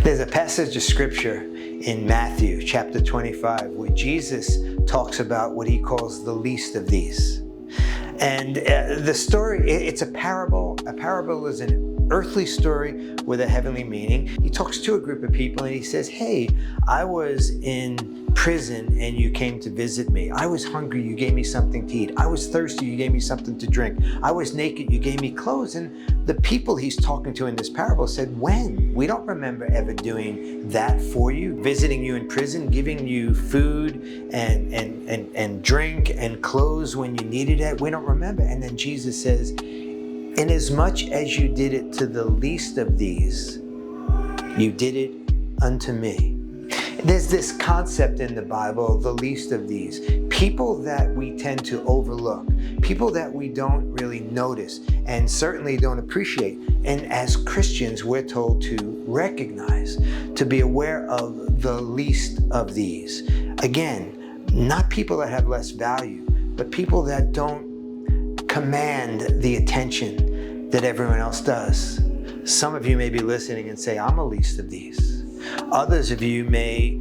There's a passage of scripture in Matthew chapter 25 where Jesus talks about what he calls the least of these. And the story, it's a parable. A parable is an earthly story with a heavenly meaning. He talks to a group of people and he says, hey, I was in prison and you came to visit me. I was hungry, you gave me something to eat. I was thirsty, you gave me something to drink. I was naked, you gave me clothes. And the people he's talking to in this parable said, when? We don't remember ever doing that for you. Visiting you in prison, giving you food and drink and clothes when you needed it. We don't remember. And then Jesus says, inasmuch as you did it to the least of these, you did it unto me. There's this concept in the Bible, the least of these. People that we tend to overlook, people that we don't really notice and certainly don't appreciate. And as Christians, we're told to recognize, to be aware of the least of these. Again, not people that have less value, but people that don't command the attention that everyone else does. Some of you may be listening and say, I'm a least of these. Others of you may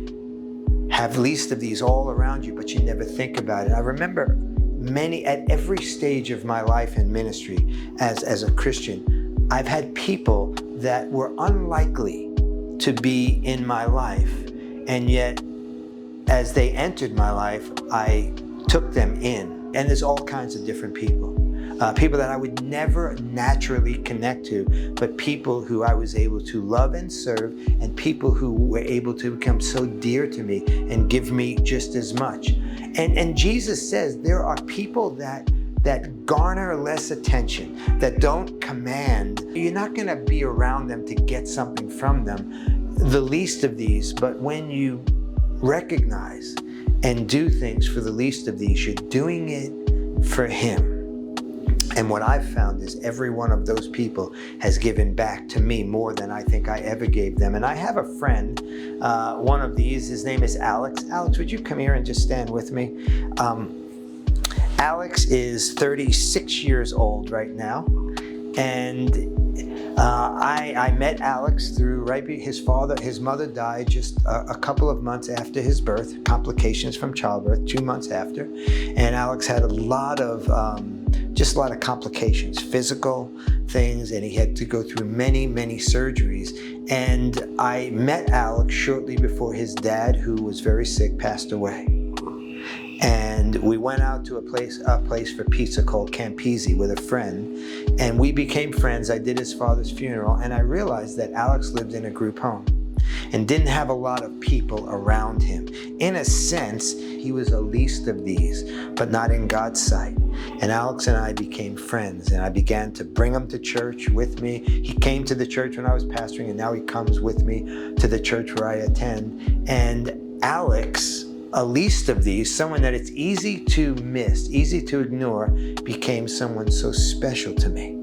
have least of these all around you, but you never think about it. I remember at every stage of my life and ministry as a Christian, I've had people that were unlikely to be in my life, and yet as they entered my life, I took them in. And there's all kinds of different people. People that I would never naturally connect to, but people who I was able to love and serve, and people who were able to become so dear to me and give me just as much. And Jesus says there are people that garner less attention, that don't command. You're not going to be around them to get something from them, the least of these. But when you recognize and do things for the least of these, you're doing it for Him. And what I've found is every one of those people has given back to me more than I think I ever gave them. And I have a friend, one of these, his name is Alex. Alex, would you come here and just stand with me? Alex is 36 years old right now. And I met Alex through his mother died just a couple of months after his birth, complications from childbirth, 2 months after. And Alex had a lot of complications, physical things, and he had to go through many, many surgeries. And I met Alex shortly before his dad, who was very sick, passed away. And we went out to a place for pizza called Campisi with a friend, and we became friends. I did his father's funeral, and I realized that Alex lived in a group home and didn't have a lot of people around him. In a sense, he was a least of these, but not in God's sight. And Alex and I became friends, and I began to bring him to church with me. He came to the church when I was pastoring, and now he comes with me to the church where I attend. And Alex, a least of these, someone that it's easy to miss, easy to ignore, became someone so special to me.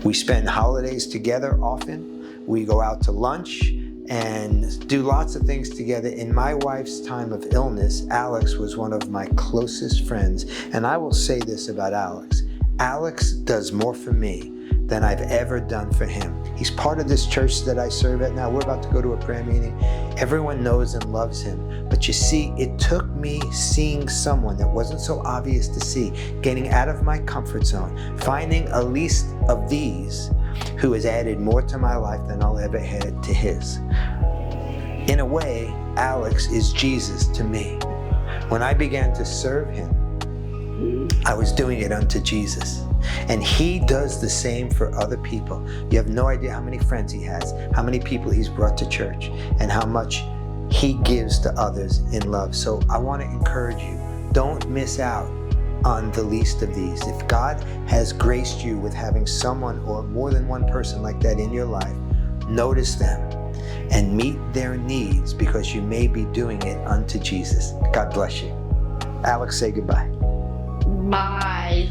We spend holidays together often. We go out to lunch and do lots of things together. In my wife's time of illness, Alex was one of my closest friends. And I will say this about Alex. Alex does more for me than I've ever done for him. He's part of this church that I serve at now. We're about to go to a prayer meeting. Everyone knows and loves him. But you see, it took me seeing someone that wasn't so obvious to see, getting out of my comfort zone, finding a least of these who has added more to my life than I'll ever add to his. In a way, Alex is Jesus to me. When I began to serve him, I was doing it unto Jesus. And he does the same for other people. You have no idea how many friends he has, how many people he's brought to church, and how much he gives to others in love. So I want to encourage you, don't miss out on the least of these. If God has graced you with having someone or more than one person like that in your life, notice them and meet their needs, because you may be doing it unto Jesus. God bless you. Alex, say goodbye. Bye.